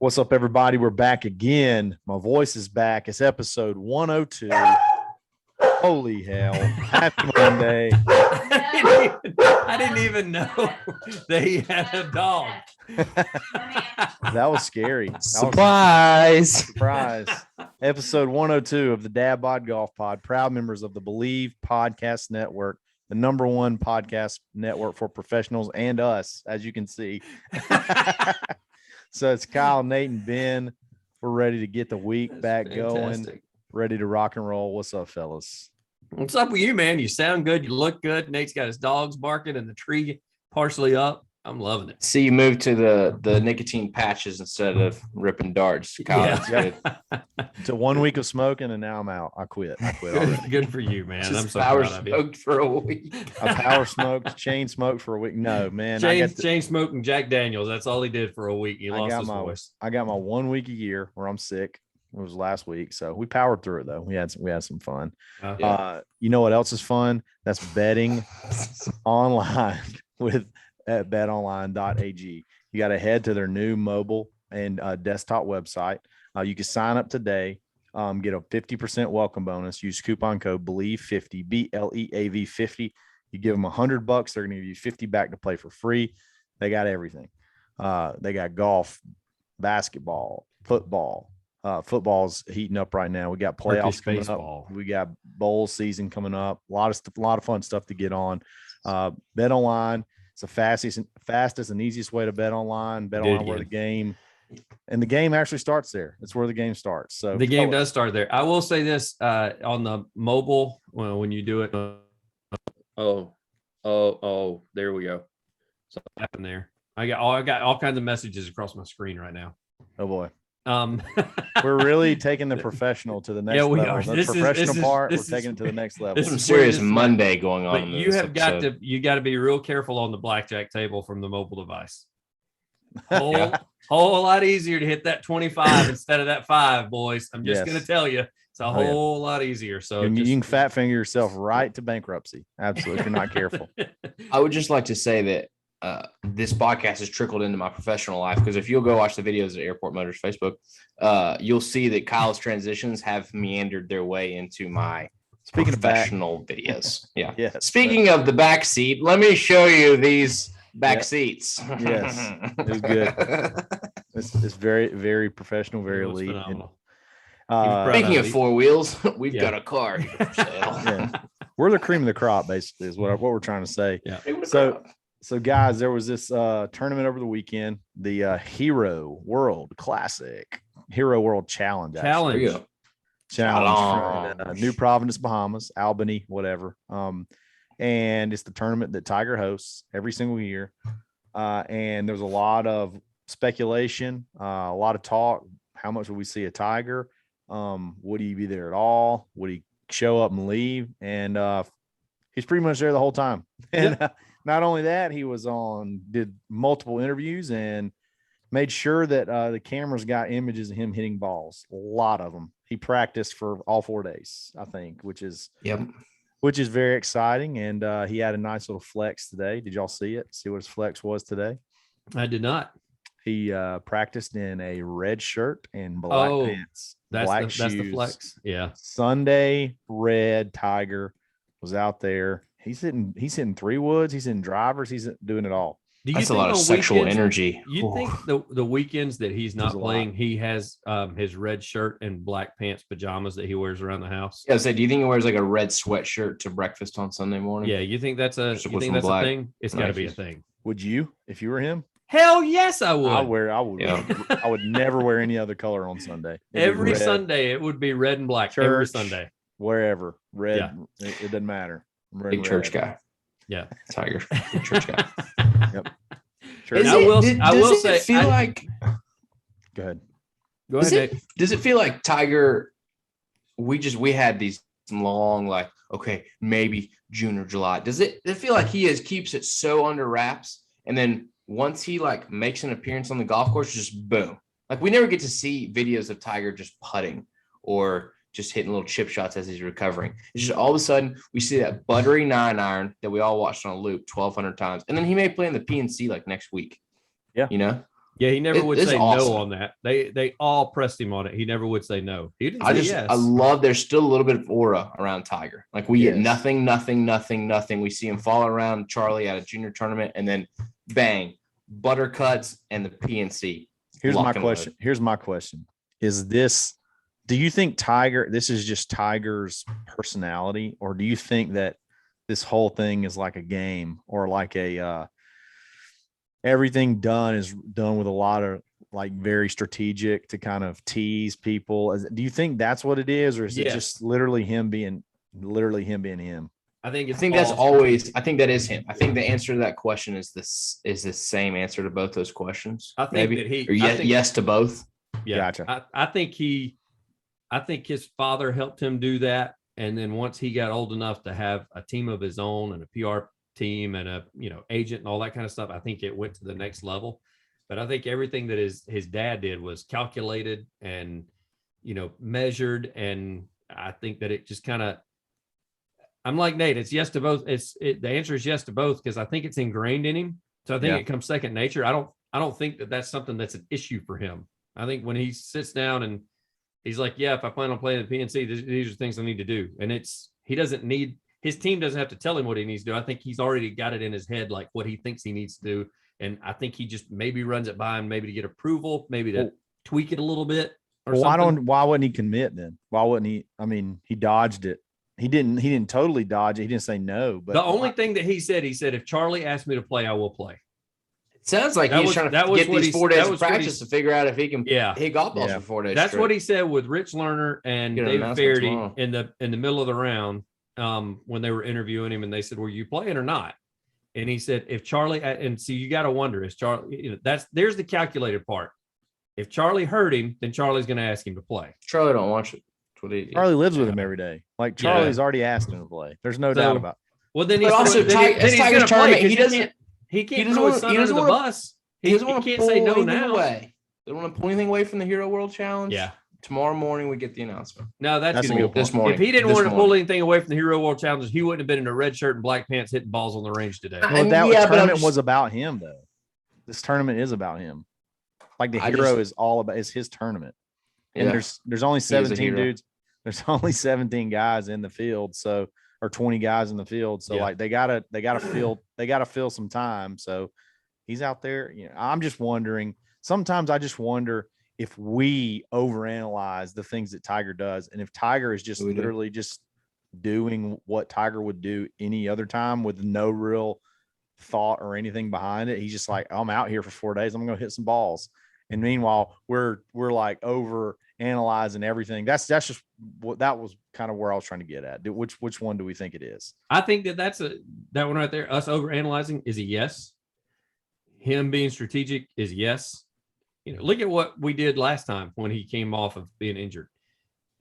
What's up, everybody? We're back again. My voice is back. It's episode 102. Holy hell. Happy Monday. I didn't even know that he had a dog. That was scary. Surprise. Episode 102 of the Dadbod Golf Pod, proud members of the Believe Podcast Network, the #1 podcast network for professionals and us, as you can see. So it's Kyle, Nate, and Ben. We're ready to get the week back going, ready to rock and roll. What's up, fellas? What's up with you, man? You sound good. You look good. Nate's got his dogs barking and the tree partially up. I'm loving it. See, you moved to the nicotine patches instead of ripping darts. Kyle, To 1 week of smoking, and now I'm out. I quit already. Good for you, man. Just I'm so power proud of you. smoked for a week. I power smoked, chain smoked for a week. No, man. Chain smoking Jack Daniels. That's all he did for a week. He lost his voice. I got my 1 week a year where I'm sick. It was last week. So we powered through it though. We had some fun. You know what else is fun? That's betting online at Betonline.ag. You got to head to their new mobile and desktop website. You can sign up today, get a 50% welcome bonus. Use coupon code BELIEVE50, BLEAV 50. You give them $100, they're going to give you 50 back to play for free. They got everything. They got golf, basketball, football. Football's heating up right now. We got playoffs coming up. We got bowl season coming up. A lot of fun stuff to get on. Bet online. It's the fastest and easiest way to bet online. Bet online where the game, and the game actually starts there. It's where the game starts. So the game does start there. I will say this on the mobile when you do it. There we go. Something happened there. I got all kinds of messages across my screen right now. Oh boy. We're really taking the professional to the next level. Are. The professional part, we're taking it to the next level. There's some serious Monday going on. But you have got to be real careful on the blackjack table from the mobile device. Whole lot easier to hit that 25 instead of that 5, boys. I'm just going to tell you, it's a whole lot easier. So you can fat finger yourself right to bankruptcy. Absolutely, if you're not careful. I would just like to say that this podcast has trickled into my professional life, because if you'll go watch the videos at Airport Motors Facebook, you'll see that Kyle's transitions have meandered their way into my professional videos. Yeah. Yes. Speaking of the back seat, let me show you these back seats. Yes, it was good. It's very, very professional, very elite. Speaking of 4 wheels, we've got a car here for sale. Yeah. We're the cream of the crop, basically, is what we're trying to say. Yeah. So guys, there was this tournament over the weekend, the Hero World Classic, Hero World Challenge. Challenge from New Providence, Bahamas, Albany, whatever. And it's the tournament that Tiger hosts every single year. And there's a lot of speculation, a lot of talk. How much will we see a Tiger? Would he be there at all? Would he show up and leave? And he's pretty much there the whole time. And not only that, he was did multiple interviews and made sure that the cameras got images of him hitting balls. A lot of them. He practiced for all 4 days, I think, which is very exciting. And he had a nice little flex today. Did y'all see it? See what his flex was today? I did not. He practiced in a red shirt and black pants. That's the flex. Yeah. Sunday, red Tiger was out there. He's hitting 3 woods. He's in drivers. He's doing it all. That's a lot of sexual energy. You think the weekends that he's not playing, he has his red shirt and black pants pajamas that he wears around the house? Yeah, do you think he wears like a red sweatshirt to breakfast on Sunday morning? Yeah, you think that's a thing? It's got to be a thing. Would you, if you were him? Hell yes, I would. I would. Yeah. I would never wear any other color on Sunday. Every Sunday, it would be red and black. Church, every Sunday, wherever red. Yeah. It doesn't matter. Big church guy. Yeah, Tiger. Big church guy. Yep. I will say. Go ahead. Go ahead. Nick. Does it feel like Tiger? We had these long, like, okay, maybe June or July. Does it feel like he keeps it so under wraps, and then once he like makes an appearance on the golf course, just boom. Like we never get to see videos of Tiger just putting or just hitting little chip shots as he's recovering. It's just all of a sudden we see that buttery 9-iron that we all watched on a loop 1,200 times. And then he may play in the PNC like next week. Yeah. You know, Yeah, he never would say awesome. no on that. They all pressed him on it. He never would say no. He didn't say yes. I love there's still a little bit of aura around Tiger. Like we get nothing. We see him fall around Charlie at a junior tournament, and then bang, buttercuts and the PNC. Here's my question. Do you think this is just Tiger's personality, or do you think that this whole thing is like a game, or like everything is done with a lot of like very strategic to kind of tease people? Do you think that's what it is, or is it just literally him being him? I think that is him. I think the answer to that question is the same answer to both those questions. I think yes to both. Yeah, gotcha. I think his father helped him do that, and then once he got old enough to have a team of his own and a PR team and a agent and all that kind of stuff, I think it went to the next level. But I think everything that his dad did was calculated and measured, and I think that it just kind of, I'm like Nate, it's yes to both. The answer is yes to both, because I think it's ingrained in him. So I think it comes second nature. I don't think that that's something that's an issue for him. I think when he sits down and he's like, yeah, if I plan on playing the PNC, these are things I need to do. And he doesn't need, his team doesn't have to tell him what he needs to do. I think he's already got it in his head, like what he thinks he needs to do. And I think he just maybe runs it by him, maybe to get approval, maybe to tweak it a little bit. Why wouldn't he commit then? Why wouldn't he? I mean, he dodged it. He didn't totally dodge it. He didn't say no. But the only thing that he said, if Charlie asked me to play, I will play. It sounds like he's trying to get these 4 days of practice to figure out if he can hit golf balls for 4 days. That's what he said with Rich Lerner and David Faherty in the middle of the round when they were interviewing him, and they said, "Were you playing or not?" And he said, "If Charlie," and so you got to wonder, is Charlie? There's the calculated part. If Charlie hurt him, then Charlie's going to ask him to play. Charlie don't watch it. Charlie lives with him every day. Like Charlie's already asked him to play. There's no doubt about it. Well, then he's also Tiger's tournament. He can't throw his son under the bus. He doesn't want to say no now. They don't want to pull anything away from the Hero World Challenge. Yeah. Tomorrow morning we get the announcement. No, that's a good point. This morning. If he didn't want to pull anything away from the Hero World Challenge, he wouldn't have been in a red shirt and black pants hitting balls on the range today. Well, that tournament was about him, though. This tournament is about him. Like the Hero is his tournament. And there's only 17 dudes. There's only 17 guys in the field, or 20 guys in the field. So like they gotta fill some time. So he's out there. I'm just wondering. Sometimes I just wonder if we overanalyze the things that Tiger does, and if Tiger is just literally just doing what Tiger would do any other time with no real thought or anything behind it. He's just like, I'm out here for 4 days. I'm going to hit some balls. And meanwhile, we're like over analyzing everything. That was kind of where I was trying to get at. Which one do we think it is? I think that one right there. Us over analyzing is a yes. Him being strategic is yes. Look at what we did last time when he came off of being injured.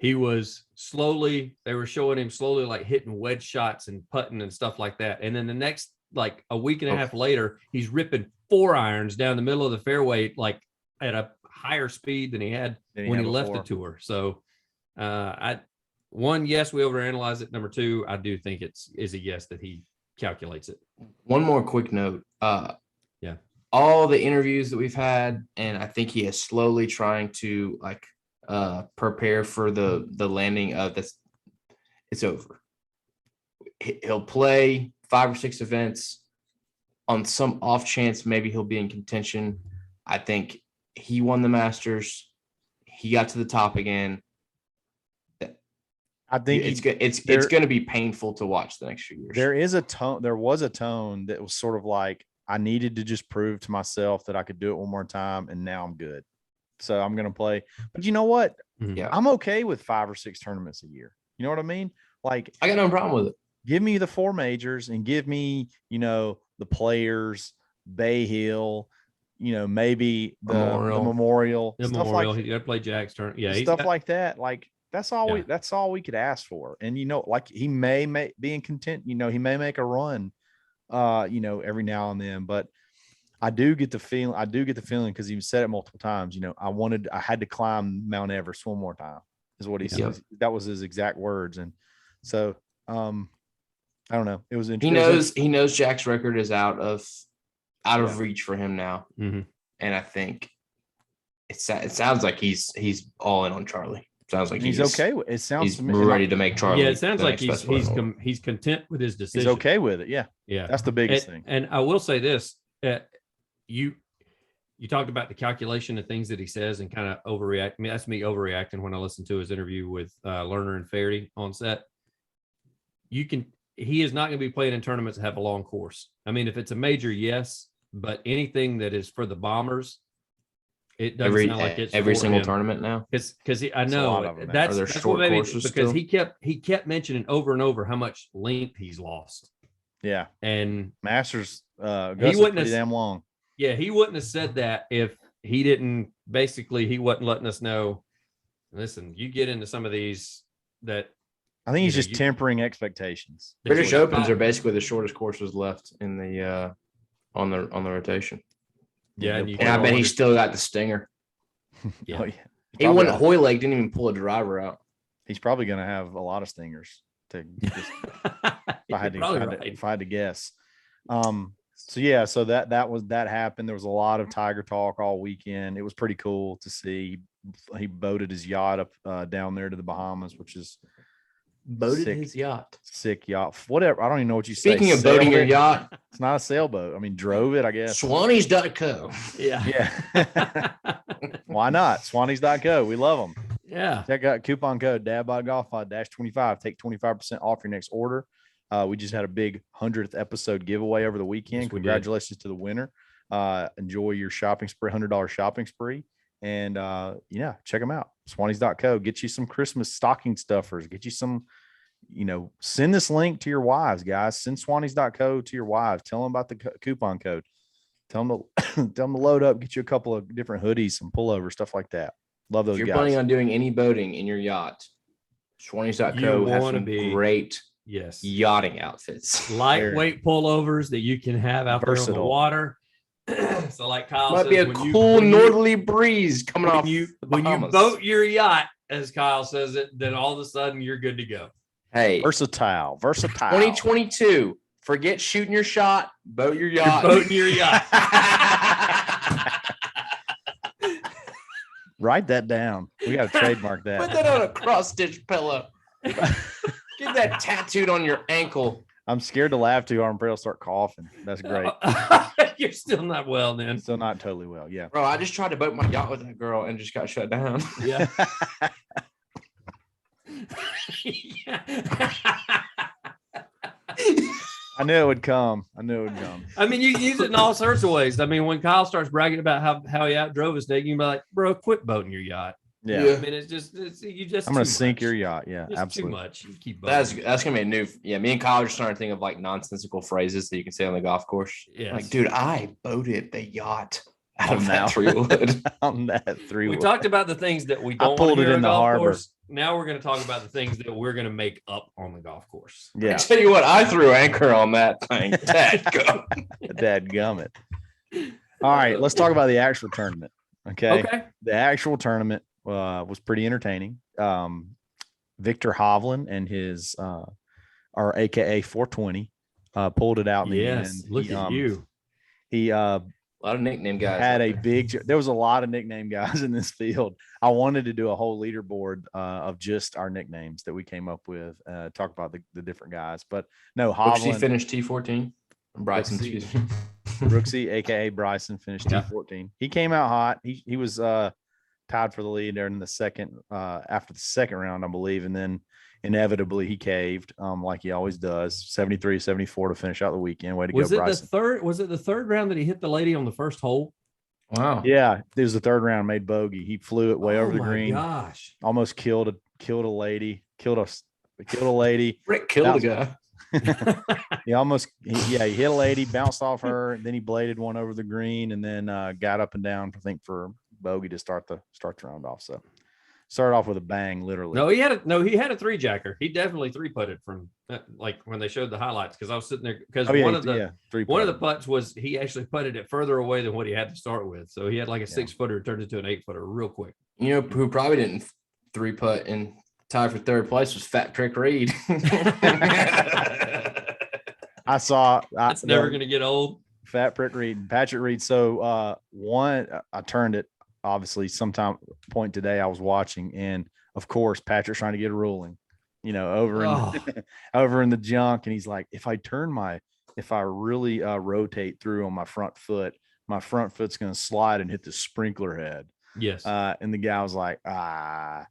They were showing him slowly like hitting wedge shots and putting and stuff like that. And then the next, like a week and a half later, he's ripping 4 irons down the middle of the fairway, like at a higher speed than he had when he left the tour. So yes, we overanalyze it. Number 2, I do think is a yes that he calculates it. One more quick note. All the interviews that we've had, and I think he is slowly trying to prepare for the landing of this. It's over. He'll play 5 or 6 events. On some off chance, maybe he'll be in contention. I think he won the Masters. He got to the top again. I think it's going to be painful to watch the next few years. There was a tone that was sort of like, I needed to just prove to myself that I could do it one more time, and now I'm good. So I'm going to play. But you know what? Yeah. I'm okay with 5 or 6 tournaments a year. You know what I mean? Like, I got no problem with it. Give me the 4 majors and give me, the Players, Bay Hill, maybe the Memorial. The stuff Memorial. Like, you got to play Jack's turn. Yeah. Stuff like that. Like, that's all we could ask for. And, like he may be in content, he may make a run. Every now and then, but I do get the feeling because he said it multiple times, I had to climb Mount Everest one more time is what he said. That was his exact words. And so, I don't know. It was interesting. He knows Jack's record is out of reach for him now. Mm-hmm. and I think it sounds like he's all in on Charlie. Sounds like he's okay with it. Sounds he's ready to make Charlie. Yeah, it sounds like he's content with his decision. He's okay with it. Yeah, yeah, that's the biggest thing. And I will say this: you talked about the calculation and things that he says, and kind of overreact. I mean, that's me overreacting when I listen to his interview with Lerner and Faherty on set. He is not going to be playing in tournaments that have a long course. I mean, if it's a major, yes, but anything that is for the Bombers, it doesn't sound like it's every single tournament now. Because I know that's what made me, because he kept mentioning over and over how much length he's lost. Yeah, and Masters he wouldn't have damn long. Yeah, he wouldn't have said that if he didn't. Basically, he wasn't letting us know. Listen, you get into some of these that. I think he's just tempering expectations. British Opens are basically the shortest courses left in the on the rotation. Yeah, and I bet he still got the stinger. Yeah, oh, yeah. He went Hoylake, didn't even pull a driver out. He's probably going to have a lot of stingers. If I had to guess. So that happened. There was a lot of Tiger talk all weekend. It was pretty cool to see. He boated his yacht up down there to the Bahamas, which is. His yacht. Sick yacht. Whatever. I don't even know what you say. Speaking of boating your yacht. It's not a sailboat. I mean, drove it, I guess. Swannies.co. Yeah. Yeah. Why not? Swannies.co. We love them. Yeah. Check out coupon code DadbodGolfPod -25. Take 25% off your next order. We just had a big 100th episode giveaway over the weekend. Yes, congratulations to the winner. Enjoy your shopping spree, $100 shopping spree. And check them out. Swannies.co. Get you some Christmas stocking stuffers. Get you some, send this link to your wives, guys. Send Swannies.co to your wives. Tell them about the coupon code. Tell them to load up, get you a couple of different hoodies, some pullovers, stuff like that. Love those guys. If you're planning on doing any boating in your yacht, Swannies.co has some great yachting outfits. Lightweight pullovers that you can have out there on the water. So like Kyle might be a cool northerly breeze coming off when you boat your yacht, as Kyle says it, then all of a sudden you're good to go. Hey, versatile 2022, forget shooting your shot, boat your yacht. You're boating your yacht. Write that down. We got to trademark that. Put that on a cross stitch pillow. Get that tattooed on your ankle. I'm scared to laugh too hard and I'll start coughing. That's great. You're still not well, then. Still not totally well. Yeah. Bro, I just tried to boat my yacht with that girl and just got shut down. Yeah. I knew it would come. I mean, you use it in all sorts of ways. I mean, when Kyle starts bragging about how he outdrove us, you can be like, bro, quit boating your yacht. Yeah. I mean, I'm going to sink your yacht. Yeah, just absolutely. Too much. You keep that's going to be a new. Yeah, me and Kyle are starting to think of like nonsensical phrases that you can say on the golf course. Yeah. Like, dude, I boated the yacht out of that 3-wood. On that 3-wood. We talked about the things that we don't pulled it in the harbor. Course. Now we're going to talk about the things that we're going to make up on the golf course. Yeah. I tell you what, I threw anchor on that thing. Dadgummit. All right, let's talk about the actual tournament. Okay. The actual tournament was pretty entertaining. Victor Hovland and his our AKA 420 pulled it out in the end. Look at you. He a lot of nickname guys had there was a lot of nickname guys in this field. I wanted to do a whole leaderboard of just our nicknames that we came up with, talk about the different guys, but no, Hovland Brooksy finished T14. Bryson, excuse me. Brooksy, aka Bryson, finished T14. He came out hot. He was tied for the lead there in the second after the second round, I believe, and then inevitably he caved like he always does. 73-74 to finish out the weekend. Way to go, Bryson. Was it the third round that he hit the lady on the first hole? Wow. Yeah, it was the third round, made bogey. He flew it way over the green. Gosh. Almost killed a lady. Killed a lady. Rick killed a guy. He hit a lady, bounced off her, and then he bladed one over the green, and then got up and down, I think, for bogey to start the round off. So started off with a bang, literally. No, he had a three jacker. He definitely three putted from like when they showed the highlights, because I was sitting there because one of the putts was he actually putted it further away than what he had to start with. So he had like a 6-footer turned into an 8-footer real quick. You know who probably didn't three putt and tie for third place was Fat Trick Reed. I saw that's never gonna get old. Patrick Reed. So one, I turned it obviously sometime point today I was watching, and of course Patrick's trying to get a ruling, over in the junk, and he's like, if I really rotate through on my front foot's going to slide and hit the sprinkler head. Yes. And the guy was like, I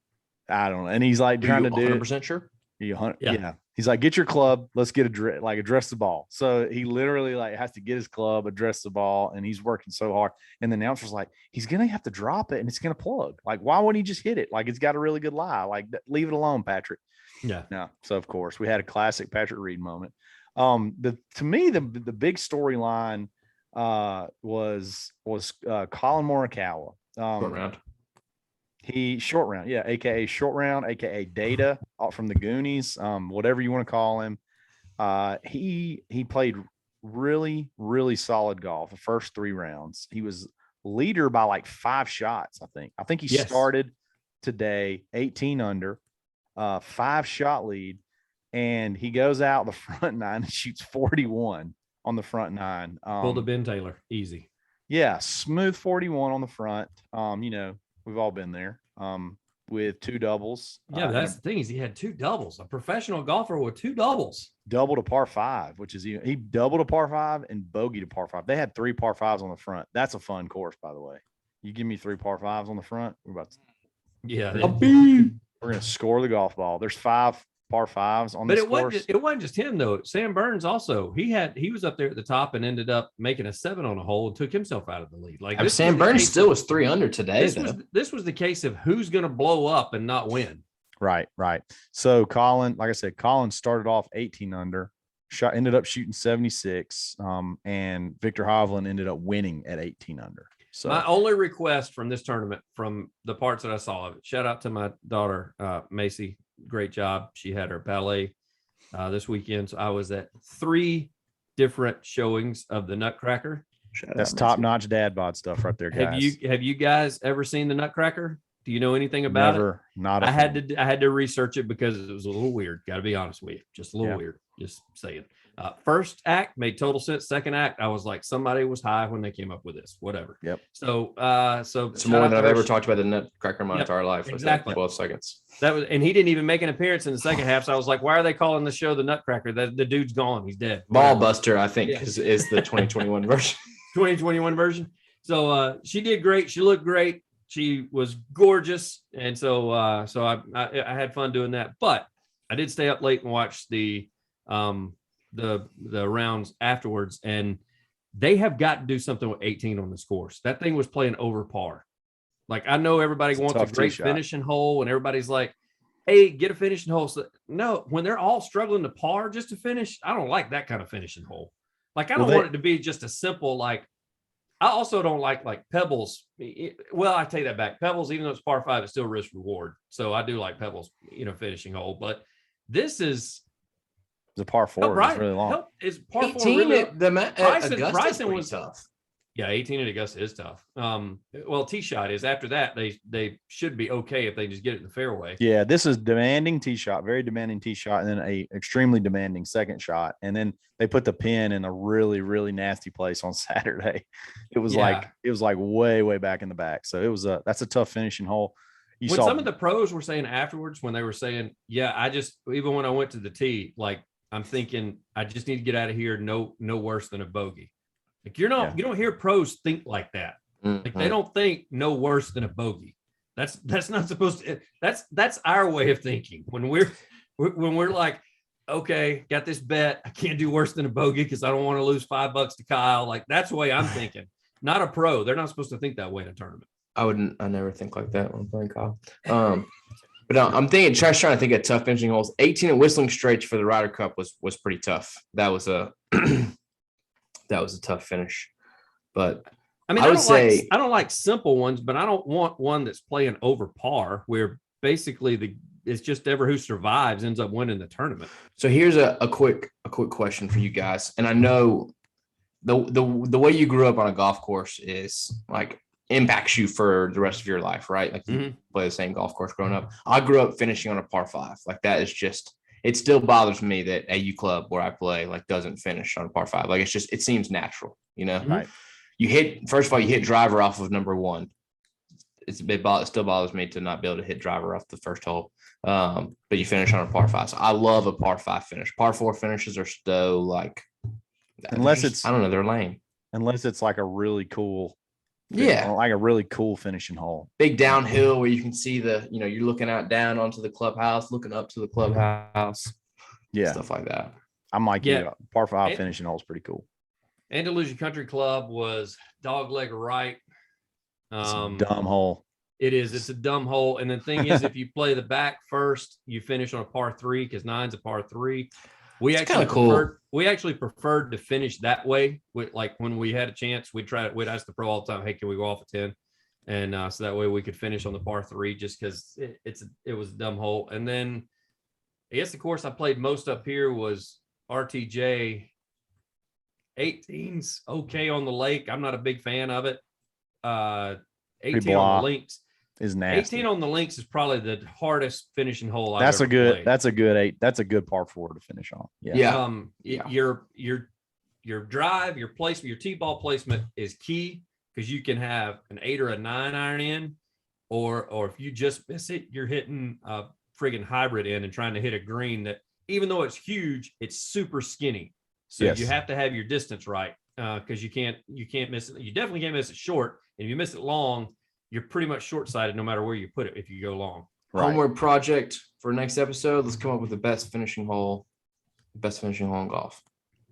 don't know. And he's like trying to do 100% sure. Yeah. He's like, get your club. Let's get address the ball. So he literally has to get his club, address the ball, and he's working so hard. And the announcer's like, he's going to have to drop it and it's going to plug. Like, why wouldn't he just hit it? Like, it's got a really good lie. Like, leave it alone, Patrick. Yeah. No. So of course we had a classic Patrick Reed moment. To me, the big storyline was Colin Morikawa. Short round, yeah, aka short round, aka Data from the Goonies, whatever you want to call him. He played really, really solid golf the first 3 rounds. He was leader by like 5 shots, I think he started today 18 under, 5-shot lead, and he goes out the front 9 and shoots 41 on the front 9. Pull the Ben Taylor, easy. Yeah, smooth 41 on the front. We've all been there, with 2 doubles. Yeah, that's the thing, is he had 2 doubles. A professional golfer with 2 doubles. Doubled a par 5, which is he doubled a par 5 and bogeyed a par 5. They had 3 par 5s on the front. That's a fun course, by the way. You give me 3 par 5s on the front, we're about to. Yeah, we're gonna score the golf ball. There's 5 par 5s on this course. It wasn't just him though. Sam Burns also, he was up there at the top and ended up making a 7 on a hole and took himself out of the lead. Like Sam Burns still was 3 under today. This was the case of who's going to blow up and not win. Right. So Colin, like I said, Colin started off 18 under, ended up shooting 76, and Victor Hovland ended up winning at 18 under. So my only request from this tournament, from the parts that I saw of it, shout out to my daughter, Macy. Great job. She had her ballet this weekend. So I was at 3 different showings of the Nutcracker. That's top-notch dad bod stuff right there, guys. Have you guys ever seen the Nutcracker? Do you know anything about it? Not. I had to research it because it was a little weird. Got to be honest with you, just a little weird. Just saying. First act made total sense. Second act, I was like, somebody was high when they came up with this. Whatever. Yep. So it's more than I've ever talked about the Nutcracker in my entire life. Exactly. 12 seconds. And he didn't even make an appearance in the second half. So I was like, why are they calling the show the Nutcracker? The dude's gone. He's dead. Ball Buster, I think, is the 2021 version. 2021 version. So she did great. She looked great. She was gorgeous. And so I had fun doing that. But I did stay up late and watch the rounds afterwards, and they have got to do something with 18 on this course. That thing was playing over par. Like, I know everybody wants a great finishing hole, and everybody's like, hey, get a finishing hole. So, no, when they're all struggling to par just to finish, I don't like that kind of finishing hole. Like, I don't want it to be just a simple, like, I also don't like Pebbles. Well, I take that back. Pebbles, even though it's par 5, it's still risk reward. So I do like Pebbles, finishing hole. But this is, it's a par 4. It's really long. Is par 4 18 really? at Bryson was tough. Yeah, 18 at Augusta is tough. Well, tee shot is. After that, they should be okay if they just get it in the fairway. Yeah, this is demanding tee shot, very demanding tee shot, and then a extremely demanding second shot. And then they put the pin in a really, really nasty place on Saturday. It was like way, way back in the back. So that's a tough finishing hole. Some of the pros were saying afterwards, when they were saying, even when I went to the tee, like, I'm thinking I just need to get out of here. No worse than a bogey. Like, you don't hear pros think like that. Mm-hmm. Like, they don't think no worse than a bogey. That's not supposed to. That's our way of thinking when we're like, okay, got this bet. I can't do worse than a bogey because I don't want to lose $5 to Kyle. Like, that's the way I'm thinking. Not a pro. They're not supposed to think that way in a tournament. I never think like that when I'm playing Kyle. But I'm trying to think of tough finishing holes. 18 at Whistling Straits for the Ryder Cup was pretty tough. That was a tough finish. But I mean, I don't like simple ones, but I don't want one that's playing over par where basically it's just ever who survives ends up winning the tournament. So here's a quick question for you guys. And I know the way you grew up on a golf course is like impacts you for the rest of your life, right? Like you play the same golf course growing up. I grew up finishing on a par 5. Like, that is just, it still bothers me that AU Club where I play like doesn't finish on a par 5. Like it seems natural, you know. Right. You hit driver off of number 1. It still bothers me to not be able to hit driver off the first hole. But you finish on a par 5. So I love a par 5 finish. Par 4 finishes are so like, unless it's, I don't know, they're lame. Unless it's like a really cool, yeah, like a really cool finishing hole. Big downhill where you can see you're looking out down onto the clubhouse, looking up to the clubhouse. Yeah. Stuff like that. I'm like, par 5 finishing hole is pretty cool. Andalusia Country Club was dogleg right. It's a dumb hole. It is. It's a dumb hole. And the thing is, if you play the back first, you finish on a par 3 because 9's a par 3. We actually preferred to finish that way. Like when we had a chance, we'd ask the pro all the time, hey, can we go off a 10? And so that way we could finish on the par 3 just because it was a dumb hole. And then I guess the course I played most up here was RTJ. 18's okay on the lake. I'm not a big fan of it. 18 on the links is nasty. 18 on the links is probably the hardest finishing hole That's a good par 4 to finish on. Your drive, your placement, your tee ball placement is key because you can have an 8 or a 9 iron in, or if you just miss it, you're hitting a friggin' hybrid in and trying to hit a green that, even though it's huge, it's super skinny. So you have to have your distance right because you can't miss it. You definitely can't miss it short. And if you miss it long, you're pretty much short-sighted no matter where you put it if you go long. Right. Homework project for next episode. Let's come up with the best finishing hole in golf.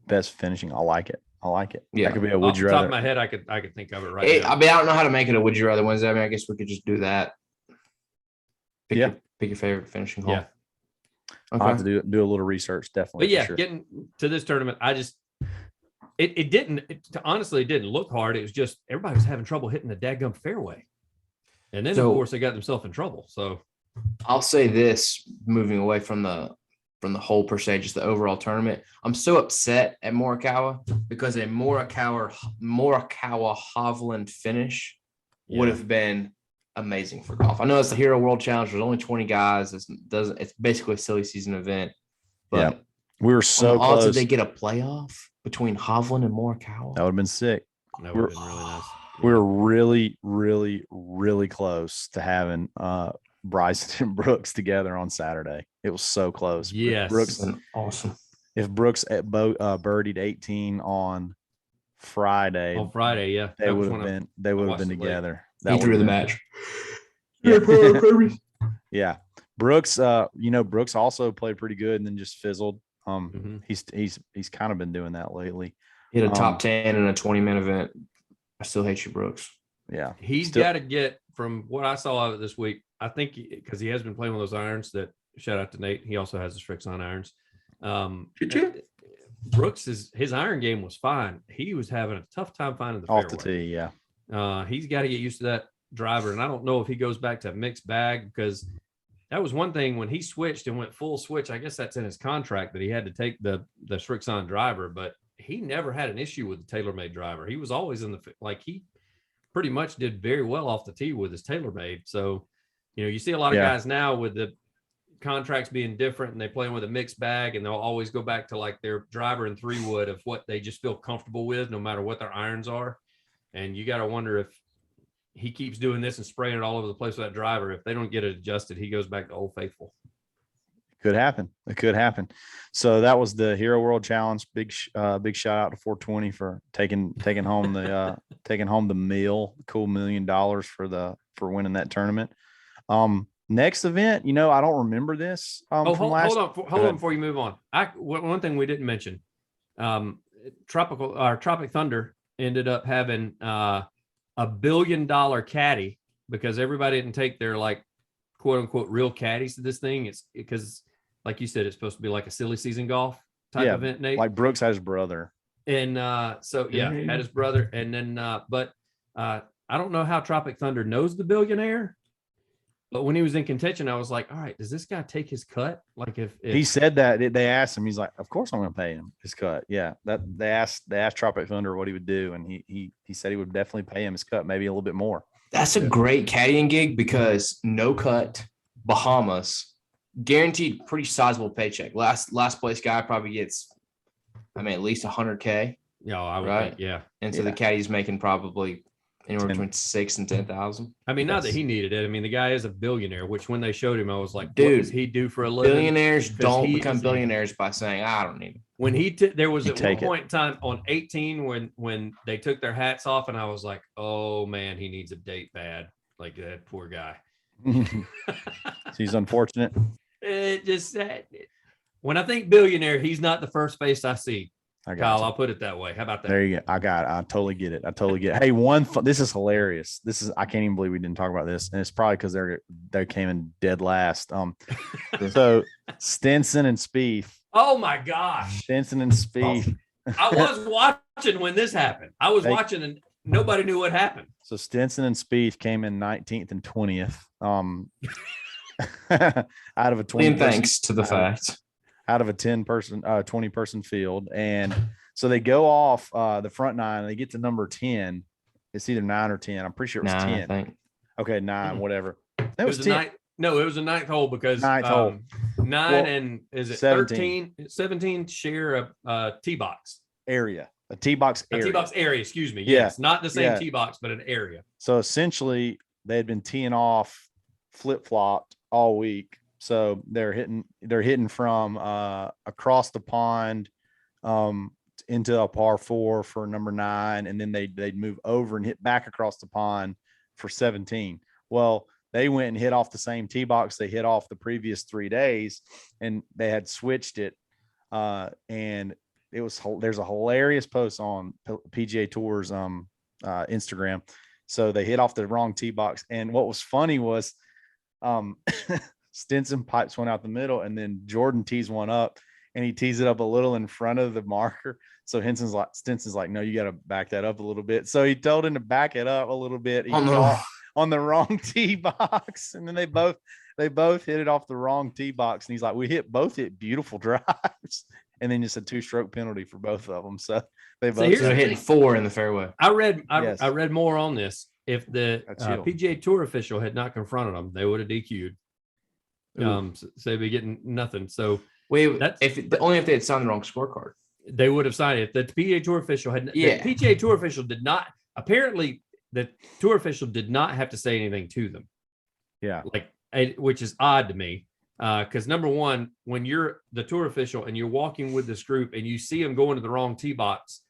Best finishing. I like it. Yeah. That could be a would you rather. Off the top of my head, I could think of it right now. I don't know how to make it a would you rather Wednesday. I mean, I guess we could just do that. Pick your favorite finishing hole. Yeah. Okay. I'll have to do a little research, definitely. But getting to this tournament, it didn't look hard. It was just everybody was having trouble hitting the dadgum fairway. And then, of course, they got themselves in trouble. So I'll say this, moving away from the whole per se, just the overall tournament. I'm so upset at Morikawa because a Morikawa Hovland finish would have been amazing for golf. I know it's the Hero World Challenge. There's only 20 guys. It's basically a silly season event. But we were so close. Did they get a playoff between Hovland and Morikawa? That would have been sick. That would have been really nice. We were really, really, really close to having Bryson and Brooks together on Saturday. It was so close. Yes. Brooks, awesome. If Brooks birdied 18 on Friday, they would have been together. He threw the match. Yeah. Brooks, Brooks also played pretty good and then just fizzled. He's kind of been doing that lately. He had a top 10 in a 20-man event. I still hate you, Brooks. Yeah. He's got to get, from what I saw of it this week, I think because he has been playing with those irons that, shout out to Nate. He also has the Strixon irons. Brooks, his iron game was fine. He was having a tough time finding the fairway. Off the tee, yeah. He's got to get used to that driver. And I don't know if he goes back to a mixed bag because that was one thing when he switched and went full switch. I guess that's in his contract that he had to take the Strixon driver, but he never had an issue with the TaylorMade driver. He was always he pretty much did very well off the tee with his TaylorMade. So, you see a lot of guys now with the contracts being different and they play with a mixed bag and they'll always go back to like their driver and 3-wood of what they just feel comfortable with, no matter what their irons are. And you got to wonder if he keeps doing this and spraying it all over the place with that driver. If they don't get it adjusted, he goes back to Old Faithful. Could happen. It could happen. So that was the Hero World Challenge. Big shout out to 420 for taking home the meal. Cool $1 million for winning that tournament. Next event, I don't remember this. Hold on before you move on. One thing we didn't mention, Tropic Thunder ended up having $1 billion caddy because everybody didn't take their quote unquote real caddies to this thing. It's because, like you said, it's supposed to be like a silly season golf type event, Nate. Like Brooks had his brother. And had his brother. And then but I don't know how Tropic Thunder knows the billionaire. But when he was in contention, I was like, all right, does this guy take his cut? Like if he said that, they asked him, he's like, of course I'm going to pay him his cut. Yeah. That they asked Tropic Thunder what he would do. And he said he would definitely pay him his cut, maybe a little bit more. That's a great caddying gig because no cut, Bahamas, guaranteed pretty sizable paycheck. Last place guy probably gets, at least $100K. Yeah, I would right? think, yeah. And so the caddy's making probably anywhere between 6 and 10,000. I mean, not that he needed it. I mean, the guy is a billionaire, which when they showed him, I was like, dude, what does he do for a living? Billionaires don't become billionaires by saying, I don't need it. When there was at one point in time on 18 when they took their hats off, and I was like, oh man, he needs a date bad. Like that poor guy. He's unfortunate. It just when I think billionaire, he's not the first face I see. Kyle, I'll put it that way. How about that? There you go. I totally get it. Hey, this is hilarious. I can't even believe we didn't talk about this. And it's probably because they came in dead last. So Stenson and Spieth. Oh my gosh. Stenson and Spieth. I was watching when this happened. I was watching and nobody knew what happened. So Stenson and Spieth came in 19th and 20th. Out of a 20. Thanks to the fact. Out of a 20 person field. And so they go off the front nine and they get to number 10. It's either 9 or 10. I'm pretty sure it was 10. I think. Okay, 9, whatever. It was 10. No, it was a ninth hole because 9 and is it 17 share a tee box area. A tee box area. A tee box area, excuse me. Yes, not the same tee box, but an area. So essentially they had been teeing off flip-flopped all week. So they're hitting from across the pond into a par 4 for number 9, and then they'd move over and hit back across the pond for 17. Well, they went and hit off the same tee box they hit off the previous 3 days, and they had switched it. And there's a hilarious post on PGA Tour's Instagram. So they hit off the wrong tee box, and what was funny was Stenson pipes one out the middle, and then Jordan tees one up, and he tees it up a little in front of the marker. So Stenson's like, no, you got to back that up a little bit. So he told him to back it up a little bit. He on the wrong tee box, and then they both hit it off the wrong tee box. And he's like, we both hit beautiful drives, and then just a 2-stroke penalty for both of them. So they both hitting 4 in the fairway. I read more on this. If the PGA Tour official had not confronted them, they would have DQ'd. So they'd be getting nothing. So only if they had signed the wrong scorecard, they would have signed it. The PGA Tour official the PGA Tour official did not. Apparently, the tour official did not have to say anything to them. Yeah, which is odd to me. Because number one, when you're the tour official and you're walking with this group and you see them going to the wrong tee box.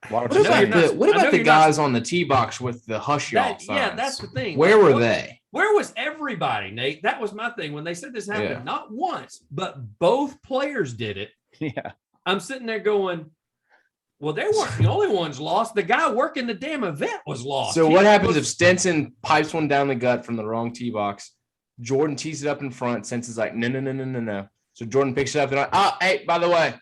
What about the guys on the tee box with the hush y'all signs? Yeah, that's the thing. Where were they? Where was everybody, Nate? That was my thing. When they said this happened, not once, but both players did it. Yeah. I'm sitting there going, well, they weren't the only ones lost. The guy working the damn event was lost. So what happens if Stenson pipes one down the gut from the wrong tee box? Jordan tees it up in front. Stenson's like, no. So Jordan picks it up and hey, by the way,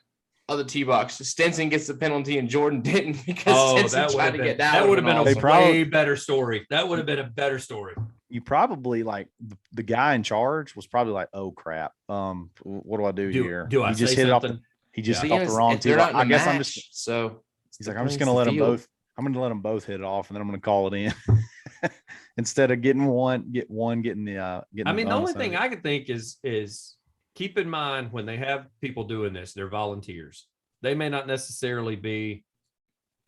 other tee box. Stenson gets the penalty and Jordan didn't because Stenson tried to get down. That would have been a way better story. That would have been a better story. You probably the guy in charge was probably like, oh crap. What do I do here? Do I just hit something? He just hit off the wrong tee box. I guess I'm just so he's like, I'm just gonna let them both. I'm gonna let them both hit it off, and then I'm gonna call it in. Instead of getting the the only thing I could think is keep in mind when they have people doing this, they're volunteers. They may not necessarily be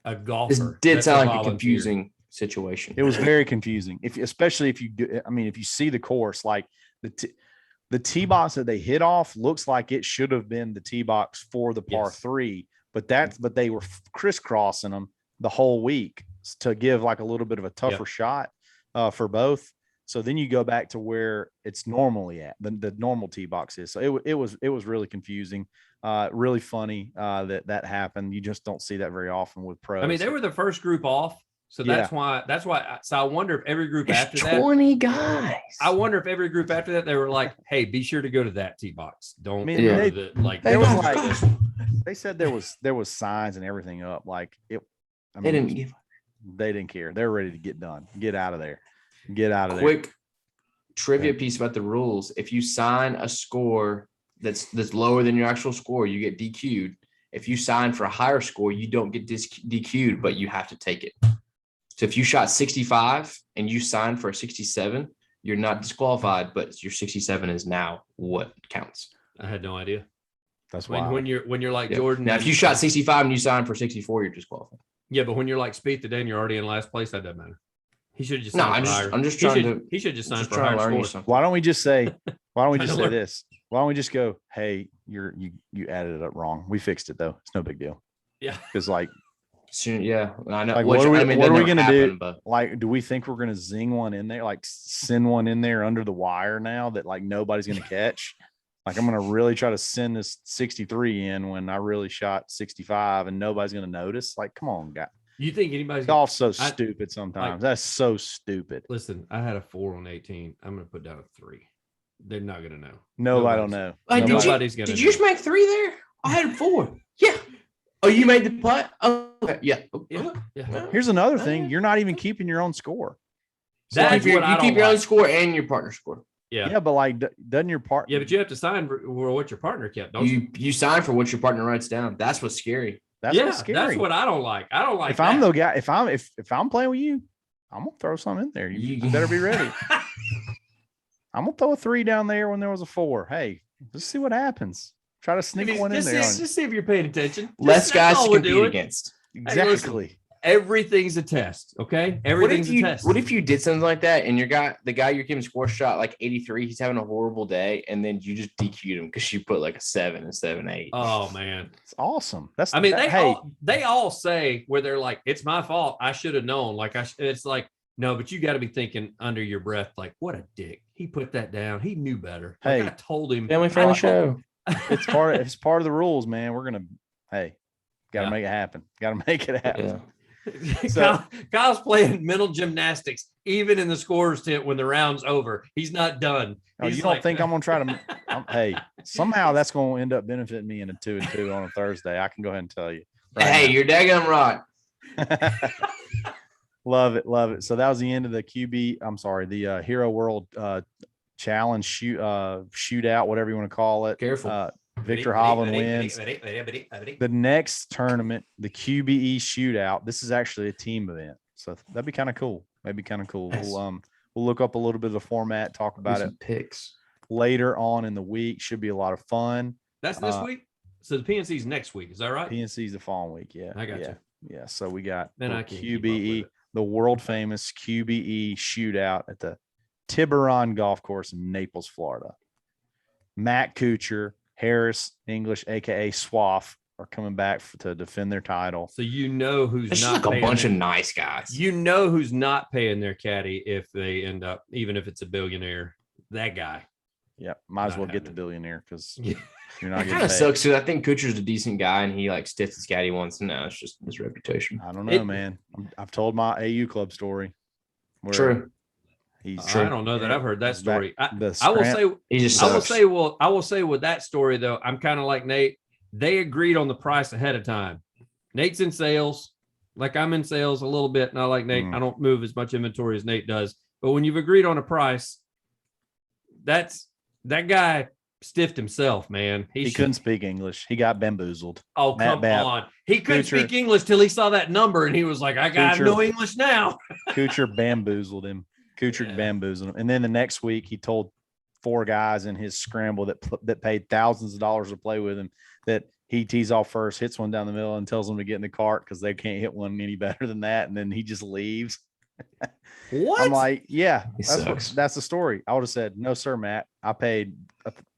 a golfer. This did sound like a confusing situation. It was very confusing. Especially if you see the course, like the tee box that they hit off looks like it should have been the tee box for the par 3, but they were crisscrossing them the whole week to give like a little bit of a tougher shot for both. So then you go back to where it's normally at the normal tee box is. So it was really confusing, really funny that happened. You just don't see that very often with pros. I mean, they were the first group off. So that's why. So I wonder if every group after that, 20 guys. I wonder if every group after that, they were like, "Hey, be sure to go to that tee box. Don't." They said there was signs and everything up. Like it. They didn't care. They're ready to get done. Get out of there. Quick trivia piece about the rules: if you sign a score that's lower than your actual score, you get DQ'd. If you sign for a higher score, you don't get DQ'd, but you have to take it. So if you shot 65 and you signed for a 67, you're not disqualified, but your 67 is now what counts. I had no idea. That's when you're like Yeah. Jordan. Now, if you shot 65 and you signed for 64, you're disqualified. Yeah, but when you're like Spieth today and you're already in last place, that doesn't matter. He should have just No, signed I'm just trying to. He should just sign for trying higher to learn you score. something. Why don't we just say learn. this? Why don't we just go, hey, you added it up wrong. We fixed it though. It's no big deal. Yeah. Because like Soon, yeah, I know. Like, Which, what are we, I mean, what that are we never gonna happened, do? But Like, do we think we're gonna zing one in there, like send one in there under the wire now that like nobody's gonna catch? Like, I'm gonna really try to send this 63 in when I really shot 65 and nobody's gonna notice. Like, come on, guy. You think anybody's Golf's so stupid sometimes. That's so stupid. Listen, I had a 4 on 18. I'm gonna put down a 3. They're not gonna know. Nobody don't know. Nobody's gonna. Did you just make 3 there? I had 4. Yeah. Oh, you made the putt? Oh, okay. Yeah. Yeah. Here's another thing. You're not even keeping your own score. That's you what I don't keep your own like. score and your partner score. Yeah. Yeah, but like, doesn't your part? Yeah, but you have to sign for what your partner kept. Don't you? You sign for what your partner writes down. That's what's scary. That's what's scary. That's what I don't like. I don't like. If I'm the guy, if I'm playing with you, I'm gonna throw something in there. You better be ready. I'm gonna throw a 3 down there when there was a 4. Hey, let's see what happens. Try to sneak one in there. Just see if you're paying attention. Less guys to compete against. Exactly. Everything's a test. Okay. Everything's a test. What if you did something like that and the guy you're giving score shot like 83, he's having a horrible day, and then you just DQ'd him because you put like a 7 instead of an 8. Oh man. It's awesome. That's they all say where they're like, it's my fault. I should have known. Like it's like, no, but you got to be thinking under your breath, like, what a dick. He put that down. He knew better. Like, hey, I told him. Family friendly show. It's part of the rules, man. We're gonna gotta make it happen. Gotta make it happen. Yeah. So, Kyle's playing mental gymnastics, even in the scorer's tent when the round's over. He's not done. You don't think I'm gonna try to? Hey, somehow that's gonna end up benefiting me in a 2-2 on a Thursday. I can go ahead and tell you. Hey, you're daggum right. Love it. So that was the end of the the Hero World Challenge shootout, whatever you want to call it. Careful. Victor Hovland wins. The next tournament, the QBE shootout. This is actually a team event, so that'd be kind of cool. Nice. We'll look up a little bit of the format, talk about it picks later on in the week. Should be a lot of fun. That's this week. So the PNC's next week. Is that right? PNC's the following week. Yeah, I got you. Yeah. So we got QBE, the world famous QBE shootout at the Tiburon Golf Course in Naples, Florida. Matt Kuchar, Harris English, aka Swaff, are coming back to defend their title. So you know who's it's not like a bunch of nice guys. You know who's not paying their caddy if they end up, even if it's a billionaire. That guy. Yeah, might as well get the billionaire because you're not getting kind of paid. sucks because I think Kuchar's a decent guy and he like stiffed his caddy once. And now it's just his reputation. I don't know, man. I've told my AU club story. True. I don't know that I've heard that story. I will say with that story though, I'm kind of like Nate. They agreed on the price ahead of time. Nate's in sales, like I'm in sales a little bit, not like Nate. I don't move as much inventory as Nate does. But when you've agreed on a price, that guy stiffed himself, man. He couldn't speak English. He got bamboozled. Oh, come on. He couldn't speak English till he saw that number and he was like, I got no English now. Kuchar bamboozled him. Bamboozled him. And then the next week he told 4 guys in his scramble that paid thousands of dollars to play with him that he tees off first, hits one down the middle and tells them to get in the cart because they can't hit one any better than that. And then he just leaves. What? I'm like, yeah, that's the story. I would have said, no, sir, Matt. I paid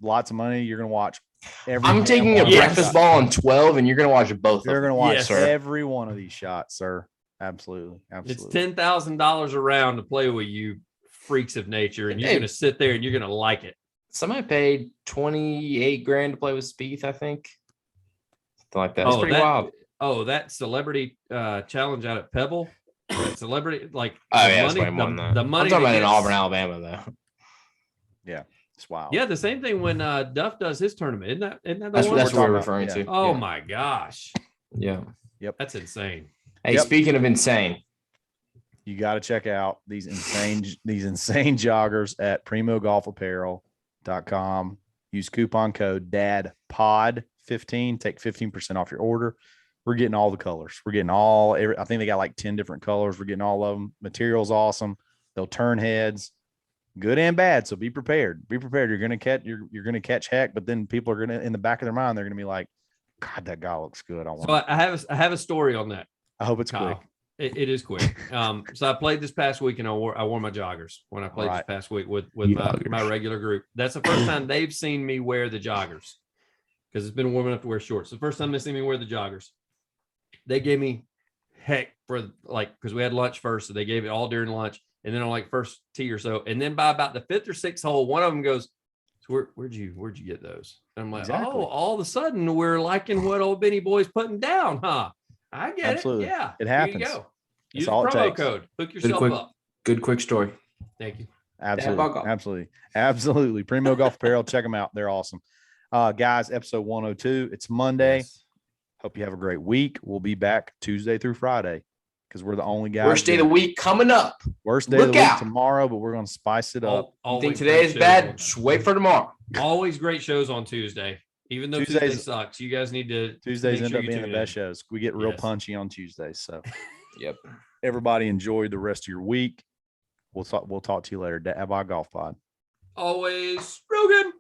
lots of money. You're going to watch every. I'm taking a breakfast ball on 12 and you're going to watch both. You're going to watch every one of these shots, sir. Absolutely. It's $10,000 a round to play with you freaks of nature, and you're going to sit there and you're going to like it. Somebody paid $28,000 to play with Spieth, I think. Something like that. It's pretty wild. Oh, that celebrity challenge out at Pebble. That celebrity, like money, the money. I'm talking about in Auburn, Alabama, though. Yeah, it's wild. Yeah, the same thing when Duff does his tournament. Isn't that the one? That's what we're referring to. Oh my gosh. Yeah. Yep. That's insane. Hey, speaking of insane, you got to check out these insane joggers at primogolfapparel.com. Use coupon code DADPOD15. Take 15% off your order. We're getting all the colors. We're getting I think they got like 10 different colors. We're getting all of them. Material's awesome. They'll turn heads. good and bad. So be prepared. Be prepared. You're gonna catch heck, but then people are gonna, in the back of their mind, they're gonna be like, God, that guy looks good. I have a story on that. I hope it's Kyle. quick. It is quick. So I played this past week, and I wore my joggers when I played this past week with my regular group. That's the first time they've seen me wear the joggers, because it's been warm enough to wear shorts. The first time they seen me wear the joggers, they gave me heck for because we had lunch first, so they gave it all during lunch, and then on first tee or so, and then by about the 5th or 6th hole, one of them goes, "So where'd you get those?" And I'm like, exactly. Oh, all of a sudden we're liking what old Benny Boy's putting down, huh? I get Absolutely. it. Yeah, it happens. Here you go. Use the promo code. Hook yourself up. Good quick story. Thank you. Absolutely. Primo Golf Apparel. Check them out. They're awesome. Guys, episode 102. It's Monday. Yes. Hope you have a great week. We'll be back Tuesday through Friday, because we're the only guys. Worst day of the week coming up. Worst day of the week tomorrow, but we're going to spice it up. You think today is bad? Just wait for tomorrow. Always great shows on Tuesday. Even though Tuesday sucks, you guys need to. Tuesdays end up being the best shows. We get real punchy on Tuesdays. So, yep. Everybody enjoy the rest of your week. We'll talk to you later. Dadbods Golf Pod. Always Rogan.